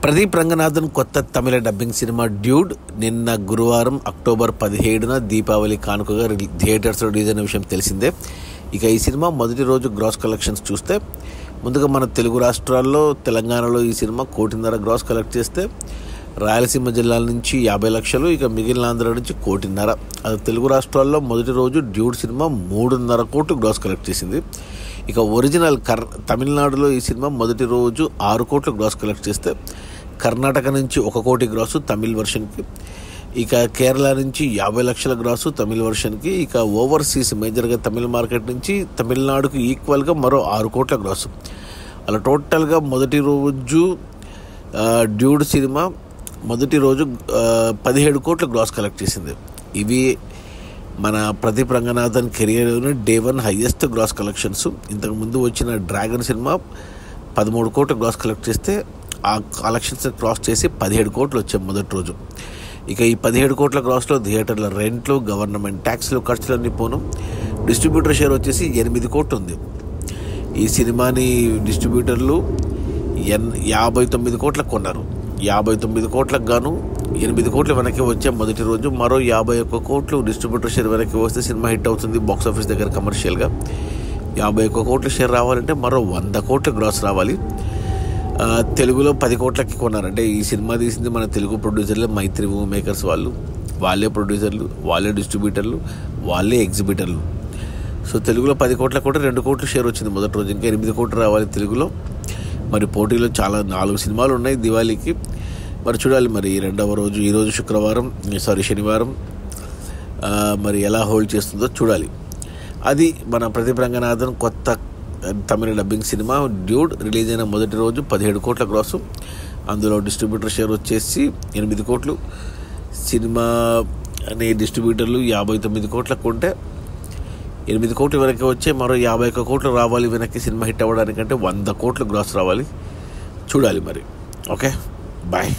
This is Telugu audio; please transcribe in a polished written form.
ప్రదీప్ రంగనాథన్ కొత్త తమిళ డబ్బింగ్ సినిమా డ్యూడ్ నిన్న గురువారం అక్టోబర్ 17న దీపావళి కానుకగా థియేటర్స్లో రిలీజ్ అయిన విషయం తెలిసిందే. ఇక ఈ సినిమా మొదటి రోజు గ్రాస్ కలెక్షన్స్ చూస్తే ముందుగా మన తెలుగు రాష్ట్రాల్లో తెలంగాణలో ఈ సినిమా 1.5 కోటి గ్రాస్ కలెక్ట్ చేస్తే రాయలసీమ జిల్లాల నుంచి 50 లక్షలు, ఇక మిగిలిన ఆంధ్ర నుంచి 1.5 కోటి. అది తెలుగు రాష్ట్రాల్లో మొదటి రోజు డ్యూడ్ సినిమా 3.5 కోట్లు గ్రాస్ కలెక్ట్ చేసింది. ఇక ఒరిజినల్ తమిళనాడులో ఈ సినిమా మొదటి రోజు 6 కోట్లు గ్రాస్ కలెక్ట్ చేస్తే కర్ణాటక నుంచి 1 కోటి గ్రాసు తమిళ్ వర్షన్కి, ఇక కేరళ నుంచి 50 లక్షల గ్రాసు తమిళ్ వర్షన్కి, ఇక ఓవర్సీస్ మేజర్గా తమిళ మార్కెట్ నుంచి తమిళనాడుకు ఈక్వల్గా మరో 6 కోట్ల గ్రాసు. అలా టోటల్గా మొదటి రోజు డ్యూడ్ సినిమా మొదటి రోజు 17 కోట్ల గ్రాస్ కలెక్ట్ చేసింది. ఇవి మన ప్రదీప్ రంగనాథన్ కెరియర్లోని డే 1 హైయెస్ట్ గ్రాస్ కలెక్షన్స్. ఇంతకుముందు వచ్చిన డ్రాగన్ సినిమా 13 కోట్ల గ్రాస్ కలెక్ట్ చేస్తే ఆ కలెక్షన్స్ క్రాస్ చేసి 17 కోట్లు వచ్చాయి మొదటి రోజు. ఇక ఈ 17 కోట్ల గ్రాస్లో థియేటర్ల రెంట్లు, గవర్నమెంట్ ట్యాక్స్లు, ఖర్చులన్నీ పోను. డిస్ట్రిబ్యూటర్ షేర్ వచ్చేసి 8 కోట్లు ఉంది. ఈ సినిమాని డిస్ట్రిబ్యూటర్లు 59 కోట్లకు కొన్నారు. 59 కోట్లకు గాను 8 కోట్లు వెనక్కి వచ్చే మొదటి రోజు, మరో 51 కోట్లు డిస్ట్రిబ్యూటర్ షేర్ వెనక్కి వస్తే సినిమా హిట్ అవుతుంది బాక్సాఫీస్ దగ్గర కమర్షియల్గా. 51 కోట్ల షేర్ రావాలంటే మరో 100 కోట్ల గ్రాస్ రావాలి. తెలుగులో 10 కోట్లకి కొన్నారు. అంటే ఈ సినిమా తీసింది మన తెలుగు ప్రొడ్యూసర్లే, మైత్రి మూవీ మేకర్స్ వాళ్ళే ప్రొడ్యూసర్లు, వాళ్ళే డిస్ట్రిబ్యూటర్లు, వాళ్ళే ఎగ్జిబిటర్లు. సో తెలుగులో 10 కోట్లకు కూడా 2 కోట్ల షేర్ వచ్చింది మొదటి రోజు. ఇంకా 8 కోట్లు రావాలి తెలుగులో. మరి పోటీలో చాలా 4 సినిమాలు ఉన్నాయి దివాళీకి. మరి చూడాలి మరి రెండవ రోజు, ఈరోజు శనివారం మరి ఎలా హోల్డ్ చేస్తుందో చూడాలి. అది మన ప్రదీప్ రంగనాథన్ కొత్త తమిళ డబ్బింగ్ సినిమా డ్యూడ్ రిలీజ్ అయిన మొదటి రోజు 17 కోట్ల గ్రాసు. అందులో డిస్ట్రిబ్యూటర్ షేర్ వచ్చేసి 8 కోట్లు. సినిమా అనే డిస్ట్రిబ్యూటర్లు 59 కోట్లకు ఉంటే 8 కోట్లు వెనక్కి వచ్చే మరో 51 కోట్లు రావాలి వెనక్కి సినిమా హిట్ అవ్వడానికంటే 100 కోట్లు గ్రాస్ రావాలి. చూడాలి మరి. Okay, bye.